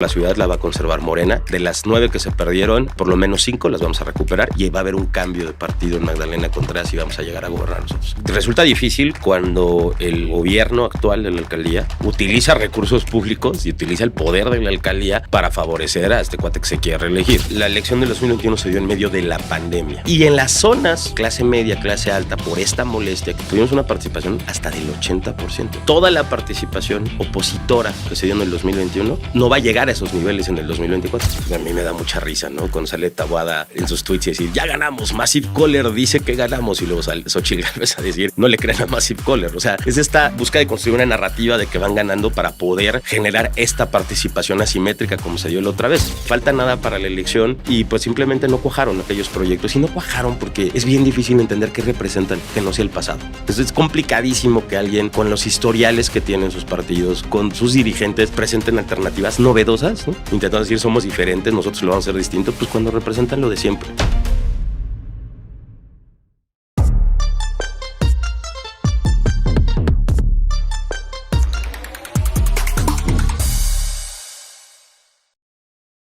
La ciudad la va a conservar Morena. De las 9 que se perdieron, por lo menos 5 las vamos a recuperar y va a haber un cambio de partido en Magdalena Contreras y vamos a llegar a gobernar nosotros. Resulta difícil cuando el gobierno actual de la alcaldía utiliza recursos públicos y utiliza el poder de la alcaldía para favorecer a este cuate que se quiere reelegir. La elección de 2021 se dio en medio de la pandemia. Y en las zonas clase media, clase alta, por esta molestia, tuvimos una participación hasta del 80%. Toda la participación opositora que se dio en el 2021 no va a llegar a esos niveles en el 2024. A mí me da mucha risa, ¿no? Cuando sale Taboada en sus tweets y decir, ya ganamos, Massive Caller dice que ganamos, y luego sale Xochitl Gálvez a decir, no le crean a Massive Caller. O sea, es esta búsqueda de construir una narrativa de que van ganando para poder generar esta participación asimétrica como se dio la otra vez. Falta nada para la elección y pues simplemente no cuajaron aquellos proyectos, y no cuajaron porque es bien difícil entender qué representan, que no sea el pasado. Entonces es complicadísimo que alguien con los historiales que tienen sus partidos, con sus dirigentes, presenten alternativas novedosas, ¿no? Intentando decir somos diferentes, nosotros lo vamos a hacer distinto, pues cuando representan lo de siempre.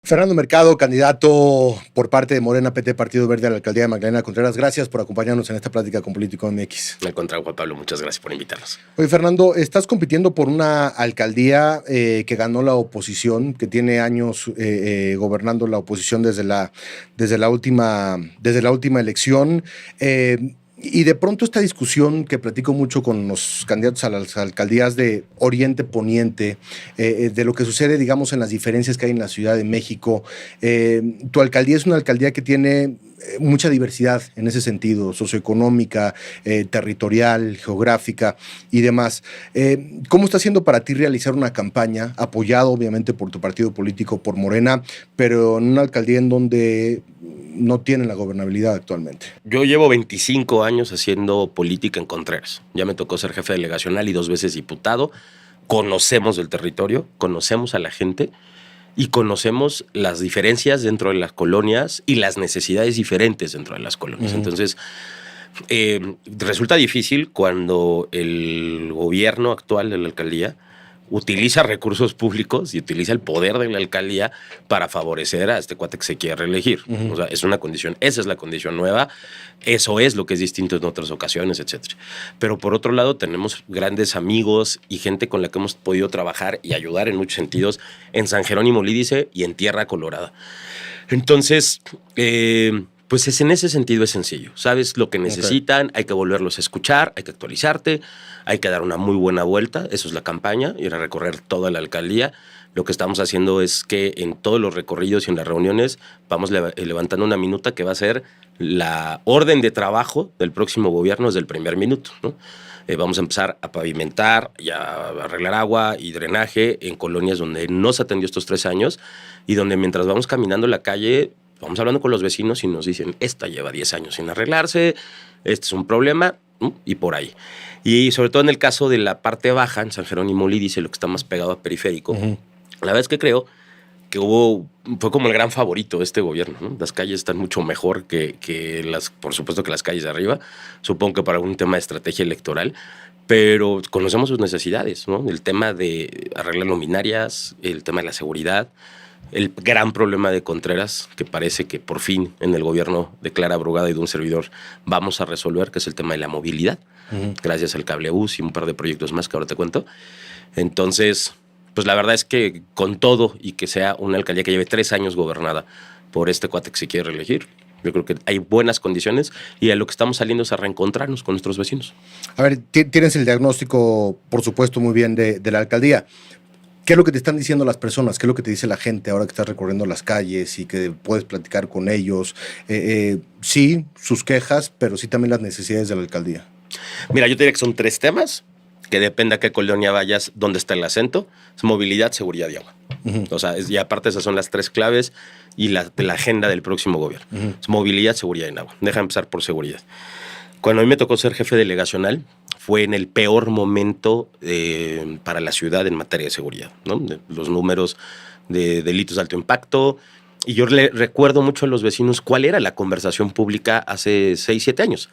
Fernando Mercado, candidato por parte de Morena PT, Partido Verde a la alcaldía de Magdalena Contreras. Gracias por acompañarnos en esta plática con Político MX. Al contrario, Juan Pablo, muchas gracias por invitarnos. Oye, Fernando, estás compitiendo por una alcaldía que ganó la oposición, que tiene años gobernando la oposición desde la última elección. Y de pronto esta discusión que platico mucho con los candidatos a las alcaldías de Oriente Poniente, de lo que sucede, digamos, en las diferencias que hay en la Ciudad de México. Tu alcaldía es una alcaldía que tiene mucha diversidad en ese sentido, socioeconómica, territorial, geográfica y demás. ¿Cómo está siendo para ti realizar una campaña, apoyado obviamente por tu partido político, por Morena, pero en una alcaldía en donde no tienen la gobernabilidad actualmente? Yo llevo 25 años haciendo política en Contreras. Ya me tocó ser jefe delegacional y 2 veces diputado. Conocemos el territorio, conocemos a la gente y conocemos las diferencias dentro de las colonias y las necesidades diferentes dentro de las colonias. Entonces, resulta difícil cuando el gobierno actual de la alcaldía utiliza recursos públicos y utiliza el poder de la alcaldía para favorecer a este cuate que se quiere reelegir. O sea, es una condición, esa es la condición nueva, eso es lo que es distinto en otras ocasiones, etcétera. Pero por otro lado tenemos grandes amigos y gente con la que hemos podido trabajar y ayudar en muchos sentidos en San Jerónimo Lídice y en Tierra Colorada. Entonces, pues en ese sentido es sencillo. Sabes lo que necesitan, hay que volverlos a escuchar, hay que actualizarte, hay que dar una muy buena vuelta. Eso es la campaña, ir a recorrer toda la alcaldía. Lo que estamos haciendo es que en todos los recorridos y en las reuniones vamos levantando una minuta que va a ser la orden de trabajo del próximo gobierno desde el primer minuto, ¿no? Vamos a empezar a pavimentar y a arreglar agua y drenaje en colonias donde no se atendió estos 3 años y donde mientras vamos caminando la calle vamos hablando con los vecinos y nos dicen, esta lleva 10 años sin arreglarse, este es un problema, ¿no? Y por ahí. Y sobre todo en el caso de la parte baja, en San Jerónimo Lídice, lo que está más pegado a periférico, la verdad es que creo que fue como el gran favorito de este gobierno, ¿no? Las calles están mucho mejor por supuesto que las calles de arriba, supongo que para algún tema de estrategia electoral, pero conocemos sus necesidades, ¿no? El tema de arreglar luminarias, el tema de la seguridad, el gran problema de Contreras, que parece que por fin en el gobierno de Clara Brugada y de un servidor vamos a resolver, que es el tema de la movilidad, gracias al cablebús y un par de proyectos más que ahora te cuento. Entonces, pues la verdad es que con todo y que sea una alcaldía que lleve 3 años gobernada por este cuate que se quiere reelegir, yo creo que hay buenas condiciones y a lo que estamos saliendo es a reencontrarnos con nuestros vecinos. A ver, tienes el diagnóstico, por supuesto, muy bien de la alcaldía. ¿Qué es lo que te están diciendo las personas? ¿Qué es lo que te dice la gente ahora que estás recorriendo las calles y que puedes platicar con ellos? Sí, sus quejas, pero sí también las necesidades de la alcaldía. Mira, yo te diría que son 3 temas, que depende a qué colonia vayas, dónde está el acento. Es movilidad, seguridad y agua. O sea, y aparte esas son las 3 claves y la agenda del próximo gobierno. Es movilidad, seguridad y agua. Deja empezar por seguridad. Cuando a mí me tocó ser jefe delegacional, fue en el peor momento para la ciudad en materia de seguridad, ¿no? Los números de delitos de alto impacto, Y yo le recuerdo mucho a los vecinos cuál era la conversación pública hace 6, 7 años.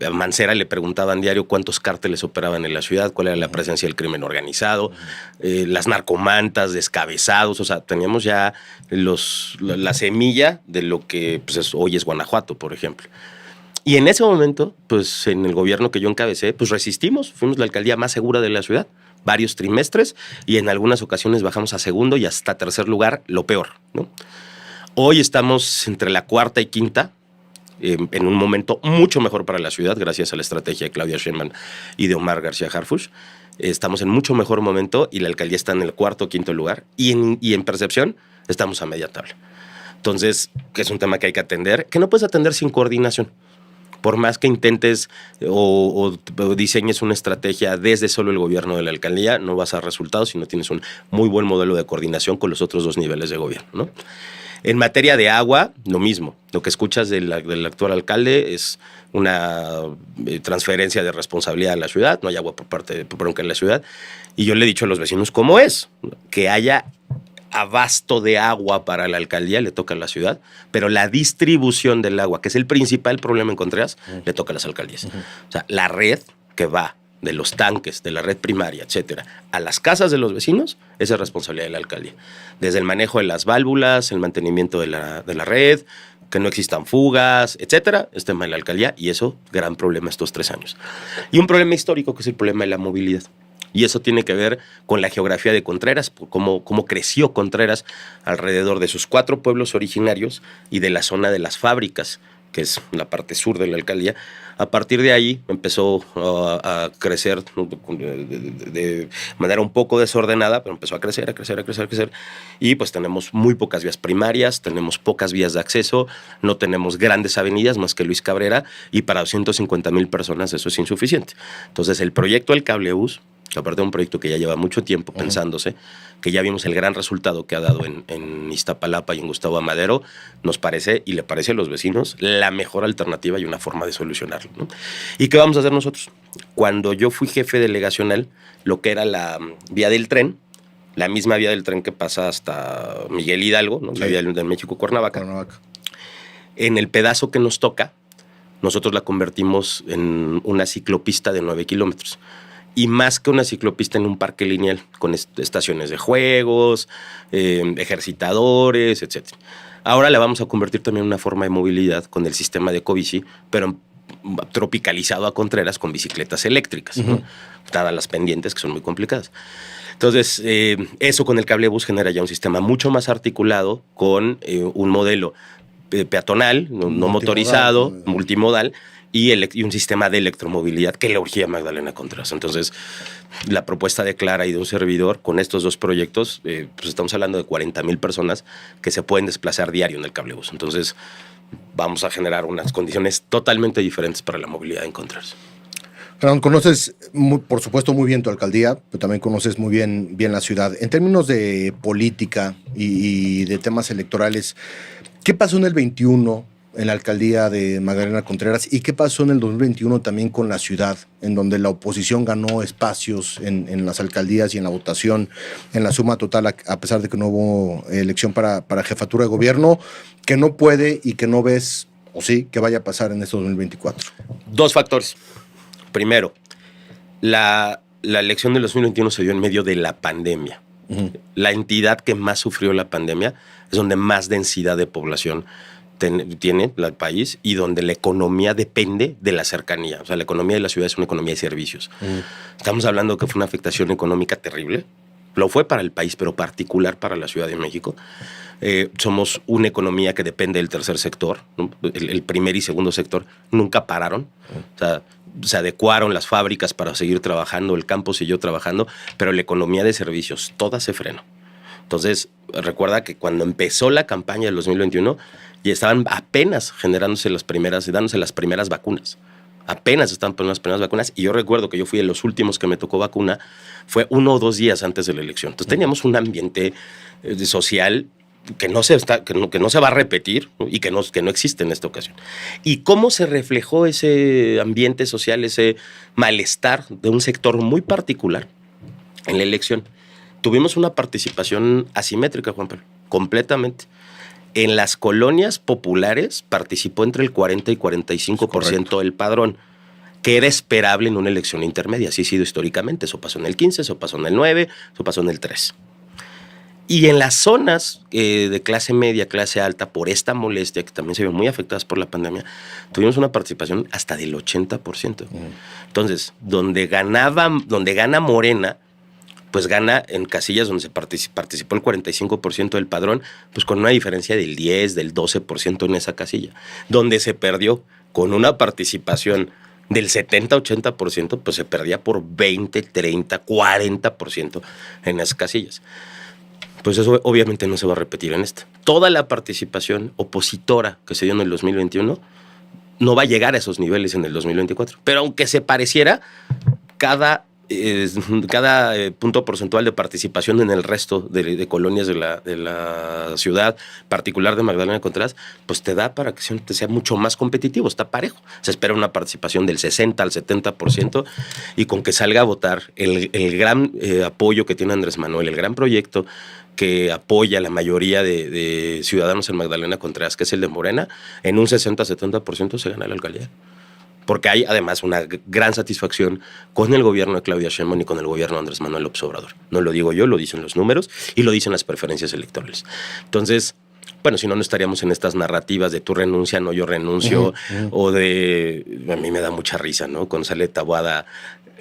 A Mancera le preguntaban diario cuántos cárteles operaban en la ciudad, cuál era la presencia del crimen organizado, las narcomantas, descabezados. O sea, teníamos ya la semilla de lo que pues, hoy es Guanajuato, por ejemplo. Y en ese momento, pues en el gobierno que yo encabecé, pues resistimos. Fuimos la alcaldía más segura de la ciudad varios trimestres y en algunas ocasiones bajamos a segundo y hasta tercer lugar, lo peor, ¿no? Hoy estamos entre la cuarta y quinta, en un momento mucho mejor para la ciudad, gracias a la estrategia de Claudia Sheinbaum y de Omar García Harfuch. Estamos en mucho mejor momento y la alcaldía está en el cuarto o quinto lugar. Y en percepción estamos a media tabla. Entonces, que es un tema que hay que atender, que no puedes atender sin coordinación. Por más que intentes o diseñes una estrategia desde solo el gobierno de la alcaldía, no vas a resultados si no tienes un muy buen modelo de coordinación con los otros 2 niveles de gobierno, ¿no? En materia de agua, lo mismo. Lo que escuchas del actual alcalde es una transferencia de responsabilidad a la ciudad. No hay agua por parte de bronca en la ciudad. Y yo le he dicho a los vecinos cómo es. Que haya abasto de agua para la alcaldía, le toca a la ciudad, pero la distribución del agua, que es el principal problema en Contreras, le toca a las alcaldías. O sea, la red que va de los tanques, de la red primaria, etcétera, a las casas de los vecinos, esa es responsabilidad de la alcaldía. Desde el manejo de las válvulas, el mantenimiento de la red, que no existan fugas, etcétera, es tema de la alcaldía y eso, gran problema estos 3 años. Y un problema histórico que es el problema de la movilidad. Y eso tiene que ver con la geografía de Contreras, cómo creció Contreras alrededor de sus 4 pueblos originarios y de la zona de las fábricas, que es la parte sur de la alcaldía. A partir de ahí empezó a crecer de manera un poco desordenada, pero empezó a crecer. Y pues tenemos muy pocas vías primarias, tenemos pocas vías de acceso, no tenemos grandes avenidas más que Luis Cabrera, y para 250,000 personas eso es insuficiente. Entonces el proyecto del cablebús, aparte de un proyecto que ya lleva mucho tiempo pensándose, que ya vimos el gran resultado que ha dado en Iztapalapa y en Gustavo Amadero, nos parece, y le parece a los vecinos, la mejor alternativa y una forma de solucionarlo, ¿no? ¿Y qué vamos a hacer nosotros? Cuando yo fui jefe delegacional, lo que era la vía del tren, la misma vía del tren que pasa hasta Miguel Hidalgo, ¿no? Sí. La vía de México-Cuernavaca. En el pedazo que nos toca, nosotros la convertimos en una ciclopista de 9 kilómetros. Y más que una ciclopista, en un parque lineal con estaciones de juegos, ejercitadores, etc. Ahora la vamos a convertir también en una forma de movilidad con el sistema de Ecobici, pero tropicalizado a Contreras con bicicletas eléctricas, ¿no? Dadas las pendientes que son muy complicadas. Entonces, eso con el cablebús genera ya un sistema mucho más articulado con un modelo peatonal, no motorizado, multimodal, y un sistema de electromovilidad que le urgía a Magdalena Contreras. Entonces, la propuesta de Clara y de un servidor con estos 2 proyectos, pues estamos hablando de 40,000 personas que se pueden desplazar diario en el cablebús. Entonces, vamos a generar unas condiciones totalmente diferentes para la movilidad en Contreras. Fernando, conoces, por supuesto, muy bien tu alcaldía, pero también conoces muy bien la ciudad. En términos de política y de temas electorales, ¿qué pasó en el 21 en la alcaldía de Magdalena Contreras y qué pasó en el 2021 también con la ciudad, en donde la oposición ganó espacios en las alcaldías y en la votación en la suma total, a pesar de que no hubo elección para jefatura de gobierno, que no puede y que no ves, o sí, que vaya a pasar en este 2024? 2 factores. Primero, la elección del 2021 se dio en medio de la pandemia. La entidad que más sufrió la pandemia es donde más densidad de población tiene el país y donde la economía depende de la cercanía. O sea, la economía de la ciudad es una economía de servicios. Estamos hablando que fue una afectación económica terrible. Lo fue para el país, pero particular para la Ciudad de México. Somos una economía que depende del tercer sector, ¿no? El primer y segundo sector nunca pararon. O sea, se adecuaron las fábricas para seguir trabajando, el campo siguió trabajando, pero la economía de servicios, toda se frenó. Entonces, recuerda que cuando empezó la campaña del 2021, ya estaban apenas dándose las primeras vacunas. Apenas estaban poniendo las primeras vacunas. Y yo recuerdo que yo fui de los últimos que me tocó vacuna. Fue 1 o 2 días antes de la elección. Entonces teníamos un ambiente social que no se va a repetir, ¿no? Y que no existe en esta ocasión. ¿Y cómo se reflejó ese ambiente social, ese malestar de un sector muy particular en la elección? Tuvimos una participación asimétrica, Juan Pablo, completamente. En las colonias populares participó entre el 40 y 45% del padrón, que era esperable en una elección intermedia. Así ha sido históricamente. Eso pasó en el 15, eso pasó en el 9, eso pasó en el 3. Y en las zonas de clase media, clase alta, por esta molestia, que también se vieron muy afectadas por la pandemia, tuvimos una participación hasta del 80%. Entonces, donde gana Morena, pues gana en casillas donde se participó el 45% del padrón, pues con una diferencia del 10, del 12% en esa casilla. Donde se perdió con una participación del 70-80%, pues se perdía por 20, 30, 40% en esas casillas. Pues eso obviamente no se va a repetir en esta. Toda la participación opositora que se dio en el 2021 no va a llegar a esos niveles en el 2024. Pero aunque se pareciera, cada punto porcentual de participación en el resto de colonias de la ciudad, particular de Magdalena Contreras, pues te da para que sea mucho más competitivo, está parejo. Se espera una participación del 60 al 70% y con que salga a votar el gran apoyo que tiene Andrés Manuel, el gran proyecto que apoya a la mayoría de ciudadanos en Magdalena Contreras, que es el de Morena, en un 60-70% se gana la alcaldía. Porque hay además una gran satisfacción con el gobierno de Claudia Sheinbaum y con el gobierno de Andrés Manuel López Obrador. No lo digo yo, lo dicen los números y lo dicen las preferencias electorales. Entonces, bueno, si no, no estaríamos en estas narrativas de tú renuncia, no yo renuncio, o de... A mí me da mucha risa, ¿no? Cuando sale Taboada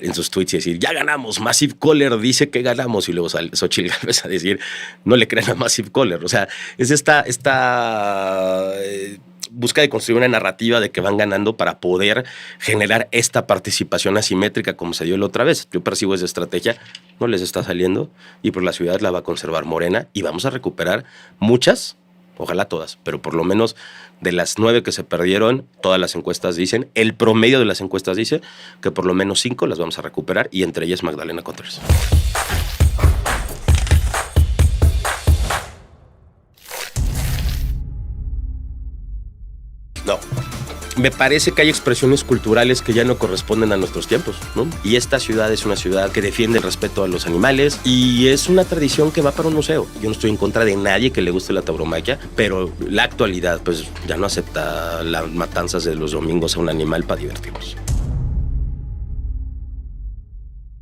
en sus tweets y decir, ya ganamos, Massive Caller dice que ganamos, y luego sale Xochitl Gálvez a decir, no le crean a Massive Caller. O sea, es esta busca de construir una narrativa de que van ganando para poder generar esta participación asimétrica como se dio la otra vez. Yo percibo esa estrategia, no les está saliendo y por la ciudad la va a conservar Morena y vamos a recuperar muchas, ojalá todas, pero por lo menos de las 9 que se perdieron, todas las encuestas dicen, el promedio de las encuestas dice que por lo menos 5 las vamos a recuperar y entre ellas Magdalena Contreras. No. Me parece que hay expresiones culturales que ya no corresponden a nuestros tiempos, ¿no? Y esta ciudad es una ciudad que defiende el respeto a los animales y es una tradición que va para un museo. Yo no estoy en contra de nadie que le guste la tauromaquia, pero la actualidad pues ya no acepta las matanzas de los domingos a un animal para divertirnos.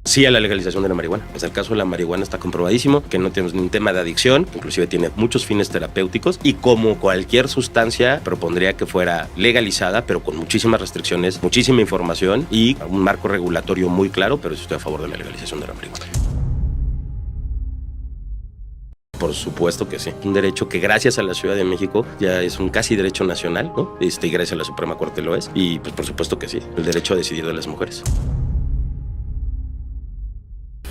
Sí a la legalización de la marihuana. Pues el caso de la marihuana está comprobadísimo que no tiene ningún tema de adicción, inclusive tiene muchos fines terapéuticos y como cualquier sustancia propondría que fuera legalizada, pero con muchísimas restricciones, muchísima información y un marco regulatorio muy claro, pero estoy a favor de la legalización de la marihuana. Por supuesto que sí. Un derecho que gracias a la Ciudad de México ya es un casi derecho nacional, ¿no? Y gracias a la Suprema Corte lo es. Y pues por supuesto que sí, el derecho a decidir de las mujeres.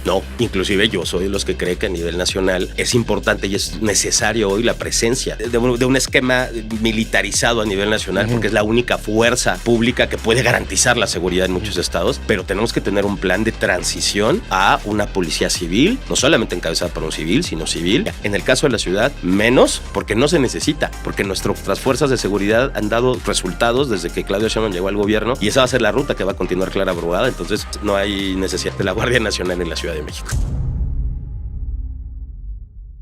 No, inclusive yo soy de los que cree que a nivel nacional es importante y es necesario hoy la presencia de un esquema militarizado a nivel nacional, porque es la única fuerza pública que puede garantizar la seguridad en muchos estados, pero tenemos que tener un plan de transición a una policía civil, no solamente encabezada por un civil, sino civil. En el caso de la ciudad, menos, porque no se necesita, porque nuestras fuerzas de seguridad han dado resultados desde que Claudia Sheinbaum llegó al gobierno y esa va a ser la ruta que va a continuar Clara Brugada, entonces no hay necesidad de la Guardia Nacional en la Ciudad de México.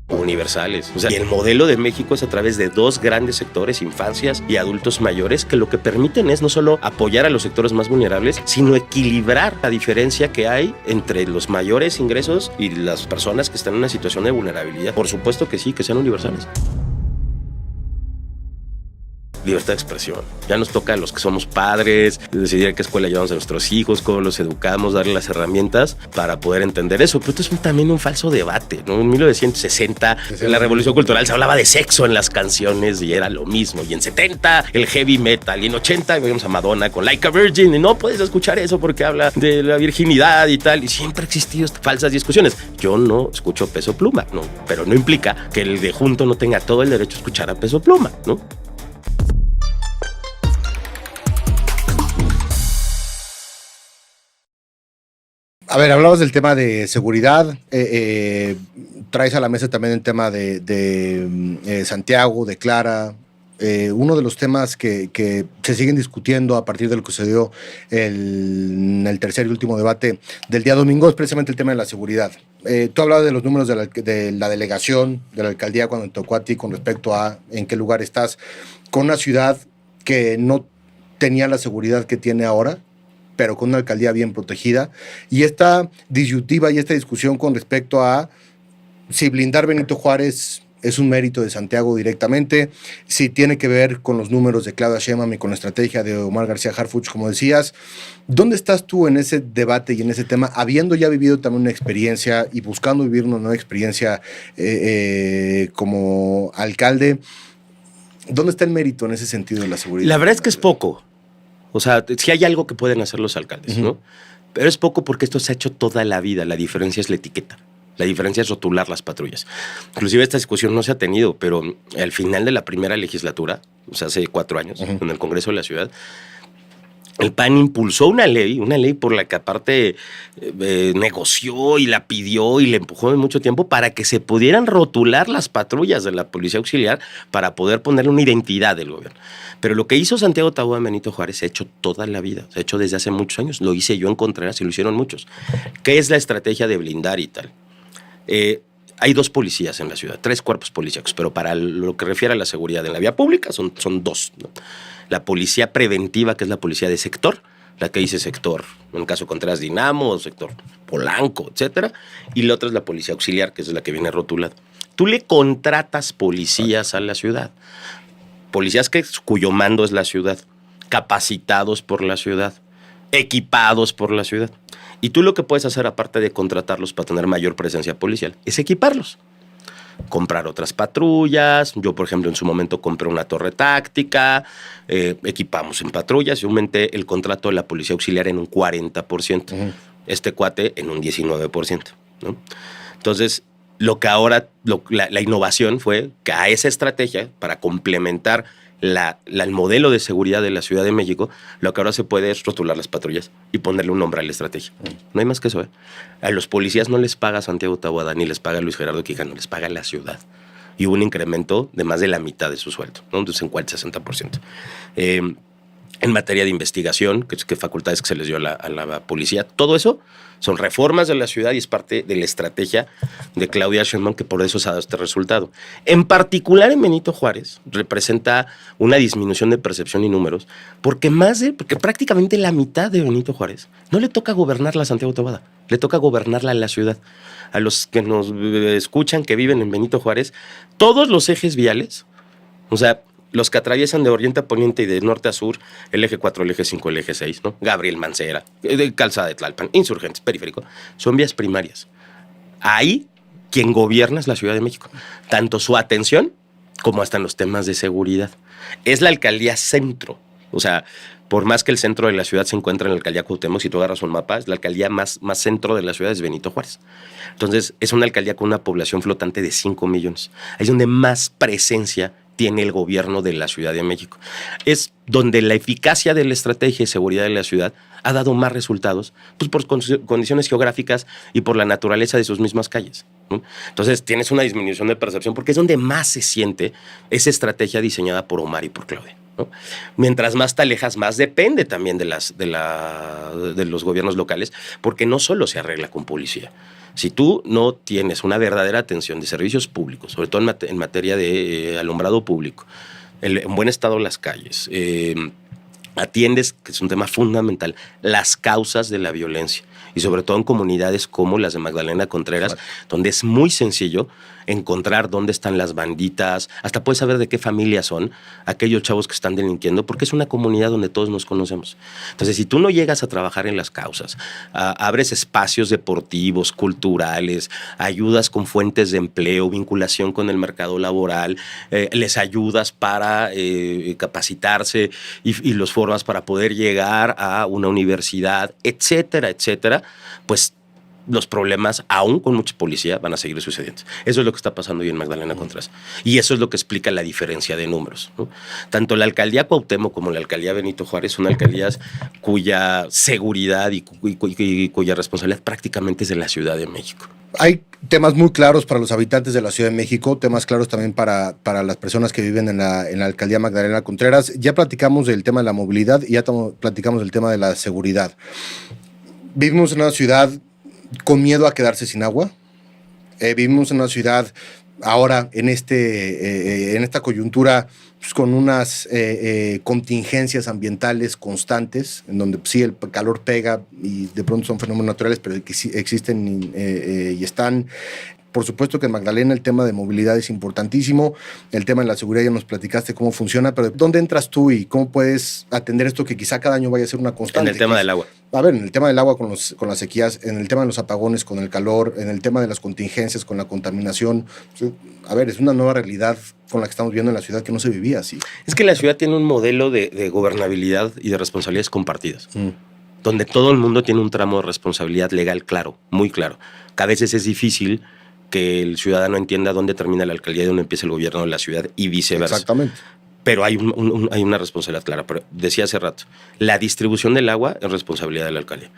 Universales. O sea, y el modelo de México es a través de dos grandes sectores, infancias y adultos mayores, que lo que permiten es no solo apoyar a los sectores más vulnerables, sino equilibrar la diferencia que hay entre los mayores ingresos y las personas que están en una situación de vulnerabilidad. Por supuesto que sí, que sean universales. Libertad de expresión. Ya nos toca a los que somos padres decidir a qué escuela llevamos a nuestros hijos, cómo los educamos, darle las herramientas para poder entender eso. Pero esto es también un falso debate, ¿no? En 1960, en la Revolución Cultural, se hablaba de sexo en las canciones y era lo mismo. Y en 70, el heavy metal. Y en 80, vimos a Madonna con Like a Virgin. Y no puedes escuchar eso porque habla de la virginidad y tal. Y siempre ha existido falsas discusiones. Yo no escucho Peso Pluma, ¿no? Pero no implica que el de junto no tenga todo el derecho a escuchar a Peso Pluma, ¿no? A ver, hablabas del tema de seguridad, traes a la mesa también el tema de Santiago, de Clara, Uno de los temas que se siguen discutiendo a partir de lo que sucedió en el tercer y último debate del día domingo es precisamente el tema de la seguridad. Tú hablabas de los números de la delegación, de la alcaldía cuando te tocó a ti con respecto a en qué lugar estás, con una ciudad que no tenía la seguridad que tiene ahora, pero con una alcaldía bien protegida. Y esta disyuntiva y esta discusión con respecto a si blindar Benito Juárez es un mérito de Santiago directamente, si tiene que ver con los números de Claudia Sheinbaum y con la estrategia de Omar García Harfuch, como decías. ¿Dónde estás tú en ese debate y en ese tema, habiendo ya vivido también una experiencia y buscando vivir una nueva experiencia como alcalde? ¿Dónde está el mérito en ese sentido de la seguridad? La verdad es que es poco. O sea, si hay algo que pueden hacer los alcaldes, ¿no? Pero es poco porque esto se ha hecho toda la vida. La diferencia es la etiqueta. La diferencia es rotular las patrullas. Inclusive esta discusión no se ha tenido, pero al final de la primera legislatura, o sea, hace 4 años, en el Congreso de la Ciudad, el PAN impulsó una ley por la que aparte negoció y la pidió y le empujó en mucho tiempo para que se pudieran rotular las patrullas de la Policía Auxiliar para poder ponerle una identidad del gobierno. Pero lo que hizo Santiago Taboada en Benito Juárez se ha hecho toda la vida, se ha hecho desde hace muchos años. Lo hice yo en Contreras y lo hicieron muchos. ¿Qué es la estrategia de blindar y tal? Hay 2 policías en la ciudad, 3 cuerpos policíacos, pero para lo que refiere a la seguridad en la vía pública son 2, ¿no? La policía preventiva, que es la policía de sector, la que dice sector, en el caso de Contreras Dinamo, sector Polanco, etcétera, y la otra es la policía auxiliar, que es la que viene rotulada. Tú le contratas policías a la ciudad, policías cuyo mando es la ciudad, capacitados por la ciudad, equipados por la ciudad. Y tú lo que puedes hacer, aparte de contratarlos para tener mayor presencia policial, es equiparlos. Comprar otras patrullas. Yo, por ejemplo, en su momento compré una torre táctica, equipamos en patrullas y aumenté el contrato de la policía auxiliar en un 40%. Este cuate en un 19%, ¿no? Entonces, lo que ahora, la innovación fue que a esa estrategia, para complementar el modelo de seguridad de la Ciudad de México, lo que ahora se puede es rotular las patrullas y ponerle un nombre a la estrategia. No hay más que eso, ¿eh? A los policías no les paga Santiago Taboada ni les paga Luis Gerardo Quijano, les paga la ciudad. Y hubo un incremento de más de la mitad de su sueldo, ¿no? Entonces, en cuál 60%. En materia de investigación, que facultades que se les dio a la policía, todo eso son reformas de la ciudad y es parte de la estrategia de Claudia Sheinbaum, que por eso se ha dado este resultado. En particular en Benito Juárez representa una disminución de percepción y números, porque prácticamente la mitad de Benito Juárez no le toca gobernarla a Santiago Taboada, le toca gobernarla a la ciudad. A los que nos escuchan que viven en Benito Juárez, todos los ejes viales, o sea, los que atraviesan de oriente a poniente y de norte a sur, el eje 4, el eje 5, el eje 6, ¿no? Gabriel Mancera, Calzada de Tlalpan, Insurgentes, Periférico, son vías primarias. Ahí quien gobierna es la Ciudad de México, tanto su atención como hasta en los temas de seguridad. Es la alcaldía centro, o sea, por más que el centro de la ciudad se encuentra en la alcaldía Cuauhtémoc, si tú agarras un mapa, es la alcaldía más centro de la ciudad, es Benito Juárez. Entonces, es una alcaldía con una población flotante de 5 millones. Ahí es donde más presencia tiene el gobierno de la Ciudad de México. Es donde la eficacia de la estrategia de seguridad de la ciudad ha dado más resultados, pues por condiciones geográficas y por la naturaleza de sus mismas calles, ¿no? Entonces tienes una disminución de percepción porque es donde más se siente esa estrategia diseñada por Omar y por Claudia, ¿no? Mientras más te alejas, más depende también de los gobiernos locales, porque no solo se arregla con policía. Si tú no tienes una verdadera atención de servicios públicos, sobre todo en materia de alumbrado público, en buen estado las calles, atiendes, que es un tema fundamental, las causas de la violencia, y sobre todo en comunidades como las de Magdalena Contreras, donde es muy sencillo encontrar dónde están las banditas, hasta puedes saber de qué familia son aquellos chavos que están delinquiendo, porque es una comunidad donde todos nos conocemos. Entonces, si tú no llegas a trabajar en las causas, abres espacios deportivos, culturales, ayudas con fuentes de empleo, vinculación con el mercado laboral, les ayudas para capacitarse y los formas para poder llegar a una universidad, etcétera, etcétera, pues los problemas, aún con mucha policía, van a seguir sucediendo. Eso es lo que está pasando hoy en Magdalena Contreras. Y eso es lo que explica la diferencia de números, ¿no? Tanto la alcaldía Cuauhtémoc como la alcaldía Benito Juárez son alcaldías cuya seguridad y cuya responsabilidad prácticamente es de la Ciudad de México. Hay temas muy claros para los habitantes de la Ciudad de México, temas claros también para las personas que viven en la alcaldía Magdalena Contreras. Ya platicamos del tema de la movilidad y ya platicamos del tema de la seguridad. Vivimos en una ciudad con miedo a quedarse sin agua. Vivimos en una ciudad ahora en esta coyuntura pues, con unas contingencias ambientales constantes, en donde sí el calor pega y de pronto son fenómenos naturales, pero que sí existen y están. Por supuesto que en Magdalena el tema de movilidad es importantísimo, el tema de la seguridad ya nos platicaste cómo funciona, pero ¿dónde entras tú y cómo puedes atender esto que quizá cada año vaya a ser una constante? En el tema del agua. A ver, en el tema del agua con las sequías, en el tema de los apagones con el calor, en el tema de las contingencias con la contaminación. A ver, es una nueva realidad con la que estamos viendo en la ciudad que no se vivía así. Es que la ciudad tiene un modelo de gobernabilidad y de responsabilidades compartidas, donde todo el mundo tiene un tramo de responsabilidad legal claro, muy claro. Que a veces es difícil que el ciudadano entienda dónde termina la alcaldía y dónde empieza el gobierno de la ciudad y viceversa. Exactamente. Pero hay una responsabilidad clara. Pero decía hace rato, la distribución del agua es responsabilidad de la alcaldía.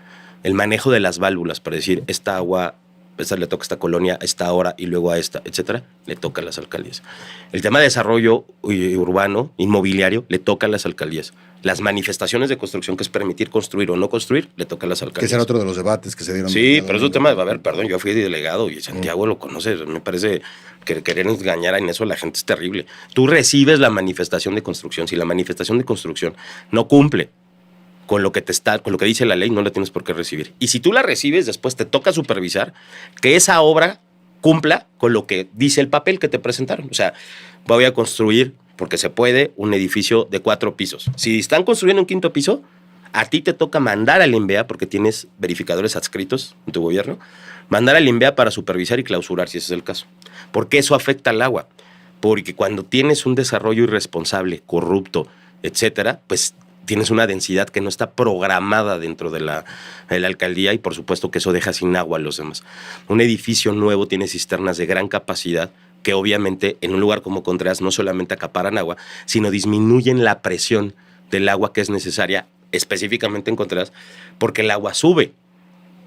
El manejo de las válvulas para decir, esta agua, esta le toca a esta colonia, a esta hora y luego a esta, etcétera, le toca a las alcaldías. El tema de desarrollo urbano, inmobiliario, le toca a las alcaldías. Las manifestaciones de construcción, que es permitir construir o no construir, le toca a las alcaldías. Que será otro de los debates que se dieron. Sí, pero es un tema de, a ver, perdón, yo fui delegado y Santiago lo conoce, me parece que querer engañar en eso a la gente es terrible. Tú recibes la manifestación de construcción, si la manifestación de construcción no cumple con lo que dice la ley, no la tienes por qué recibir. Y si tú la recibes, después te toca supervisar que esa obra cumpla con lo que dice el papel que te presentaron. O sea, voy a construir, porque se puede, un edificio de 4 pisos. Si están construyendo un 5º piso, a ti te toca mandar al INVEA, porque tienes verificadores adscritos en tu gobierno, mandar al INVEA para supervisar y clausurar, si ese es el caso. Porque eso afecta al agua. Porque cuando tienes un desarrollo irresponsable, corrupto, etcétera, pues tienes una densidad que no está programada dentro de la alcaldía y por supuesto que eso deja sin agua a los demás. Un edificio nuevo tiene cisternas de gran capacidad que obviamente en un lugar como Contreras no solamente acaparan agua, sino disminuyen la presión del agua que es necesaria específicamente en Contreras, porque el agua sube.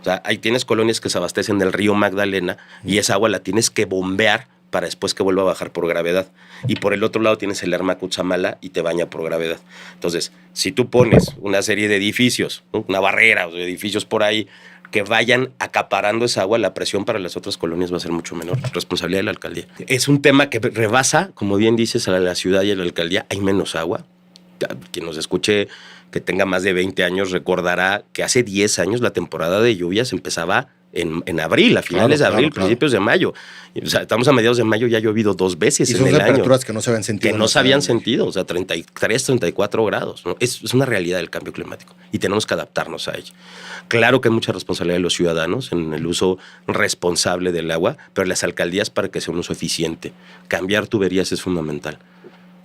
O sea, ahí tienes colonias que se abastecen del río Magdalena y esa agua la tienes que bombear para después que vuelva a bajar por gravedad. Y por el otro lado tienes el Lerma Cutzamala y te baña por gravedad. Entonces, si tú pones una serie de edificios, ¿no? Una barrera o de edificios por ahí que vayan acaparando esa agua, la presión para las otras colonias va a ser mucho menor. Responsabilidad de la alcaldía. Es un tema que rebasa, como bien dices, a la ciudad y a la alcaldía. Hay menos agua. Quien nos escuche que tenga más de 20 años recordará que hace 10 años la temporada de lluvias empezaba en abril, a finales de abril, principios de mayo. O sea, estamos a mediados de mayo, ya ha llovido 2 veces en el año. Y son temperaturas que no se habían sentido. Que no se habían sentido, o sea, 33, 34 grados. ¿No? Es una realidad del cambio climático y tenemos que adaptarnos a ello. Claro que hay mucha responsabilidad de los ciudadanos en el uso responsable del agua, pero las alcaldías para que sea un uso eficiente. Cambiar tuberías es fundamental.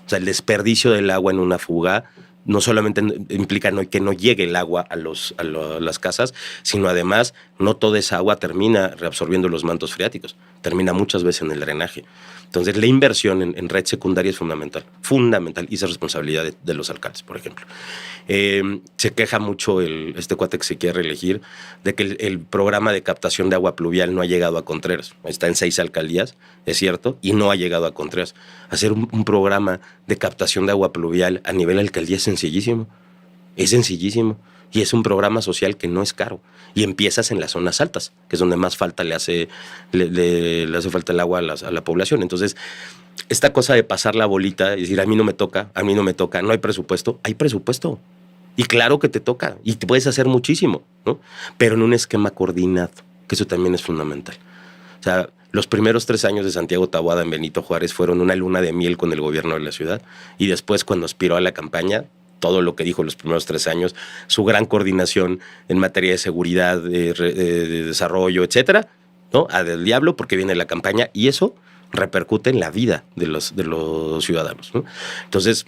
O sea, el desperdicio del agua en una fuga no solamente implica que no llegue el agua a las casas, sino además no toda esa agua termina reabsorbiendo los mantos freáticos, termina muchas veces en el drenaje. Entonces la inversión en red secundaria es fundamental, y esa es responsabilidad de los alcaldes, por ejemplo. Se queja mucho este cuate que se quiere reelegir de que el programa de captación de agua pluvial no ha llegado a Contreras. Está en 6 alcaldías, es cierto, y no ha llegado a Contreras. Hacer un programa de captación de agua pluvial a nivel alcaldía es sencillísimo. Es sencillísimo. Y es un programa social que no es caro. Y empiezas en las zonas altas, que es donde más falta le hace falta el agua a la población. Entonces, esta cosa de pasar la bolita y decir, a mí no me toca, no hay presupuesto. Hay presupuesto. Y claro que te toca. Y te puedes hacer muchísimo, ¿no? Pero en un esquema coordinado, que eso también es fundamental. O sea, los primeros 3 años de Santiago Taboada en Benito Juárez fueron una luna de miel con el gobierno de la ciudad. Y después, cuando aspiró a la campaña, todo lo que dijo los primeros 3 años, su gran coordinación en materia de seguridad, de desarrollo, etcétera, ¿no? A del diablo porque viene la campaña y eso repercute en la vida de los ciudadanos, ¿no? Entonces,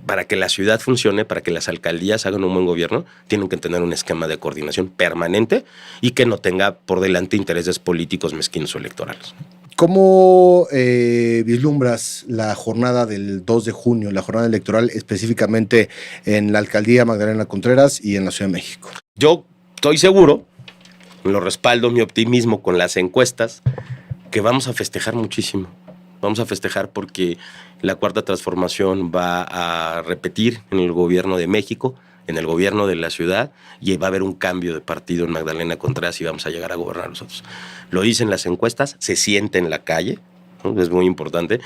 para que la ciudad funcione, para que las alcaldías hagan un buen gobierno, tienen que tener un esquema de coordinación permanente y que no tenga por delante intereses políticos mezquinos o electorales. ¿Cómo vislumbras la jornada del 2 de junio, la jornada electoral específicamente en la alcaldía Magdalena Contreras y en la Ciudad de México? Yo estoy seguro, lo respaldo mi optimismo con las encuestas, que vamos a festejar muchísimo. Vamos a festejar porque la Cuarta Transformación va a repetir en el gobierno de México, en el gobierno de la ciudad, y va a haber un cambio de partido en Magdalena Contreras y vamos a llegar a gobernar nosotros. Lo dicen las encuestas, se siente en la calle, ¿no? Es muy importante.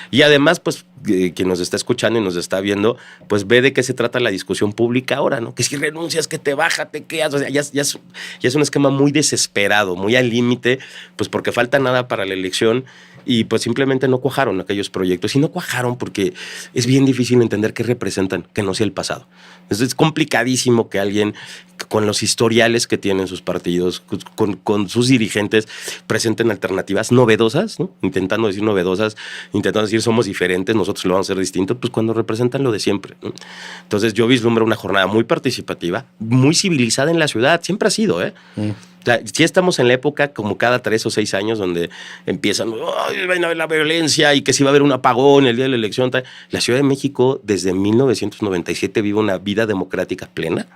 Y además, pues, quien nos está escuchando y nos está viendo, pues ve de qué se trata la discusión pública ahora, ¿no? Que si renuncias, que te bájate, que haces. O sea, ya es un esquema muy desesperado, muy al límite, pues porque falta nada para la elección y pues simplemente no cuajaron aquellos proyectos. Y no cuajaron porque es bien difícil entender qué representan, que no sea el pasado. Es complicadísimo que alguien con los historiales que tienen sus partidos, con sus dirigentes, presenten alternativas novedosas, ¿no? Intentando decir novedosas, intentando decir somos diferentes, nosotros lo vamos a hacer distinto, pues cuando representan lo de siempre, ¿no? Entonces yo vislumbro una jornada muy participativa, muy civilizada en la ciudad, siempre ha sido, ¿eh? O sea, sí estamos en la época como cada 3 o 6 años donde empiezan, van a ver la violencia y que si va a haber un apagón el día de la elección. Tal. La Ciudad de México desde 1997 vive una vida democrática plena,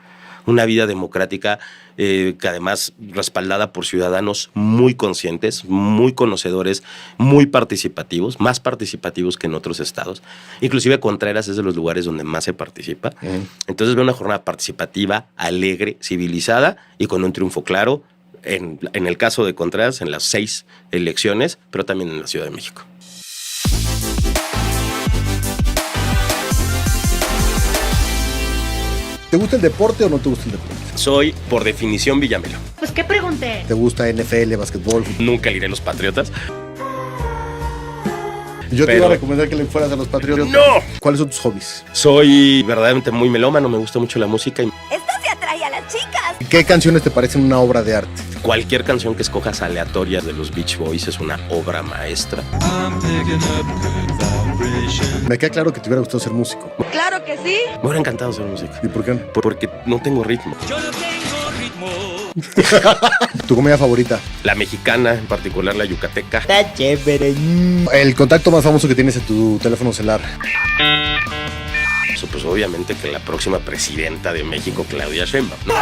una vida democrática que además respaldada por ciudadanos muy conscientes, muy conocedores, muy participativos, más participativos que en otros estados. Inclusive Contreras es de los lugares donde más se participa. Entonces veo una jornada participativa, alegre, civilizada y con un triunfo claro, en el caso de Contreras, en las 6 elecciones, pero también en la Ciudad de México. ¿Te gusta el deporte o no te gusta el deporte? Soy, por definición, Villamelo. Pues, ¿qué pregunté? ¿Te gusta NFL, básquetbol? Nunca le iré a los Patriotas. Yo te iba a recomendar que le fueras a los Patriotas. ¡No! ¿Cuáles son tus hobbies? Soy verdaderamente muy melómano, me gusta mucho la música. Esto se atrae a las chicas. ¿Qué canciones te parecen una obra de arte? Cualquier canción que escojas aleatoria de los Beach Boys es una obra maestra. Me queda claro que te hubiera gustado ser músico. Claro que sí. Me hubiera encantado ser músico. ¿Y por qué no? Porque no tengo ritmo. Yo no tengo ritmo. ¿Tu comida favorita? La mexicana, en particular la yucateca. Está chévere. El contacto más famoso que tienes en tu teléfono celular. Pues obviamente que la próxima presidenta de México, Claudia Sheinbaum, ¿no?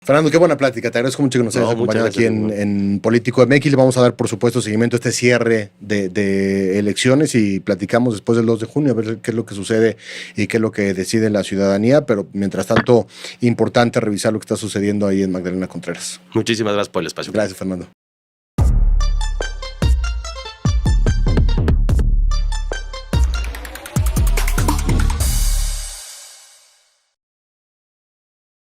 Fernando, qué buena plática. Te agradezco mucho que nos hayas acompañado aquí en Político MX. Le vamos a dar, por supuesto, seguimiento a este cierre de elecciones y platicamos después del 2 de junio a ver qué es lo que sucede y qué es lo que decide la ciudadanía. Pero, mientras tanto, importante revisar lo que está sucediendo ahí en Magdalena Contreras. Muchísimas gracias por el espacio. Gracias, Fernando.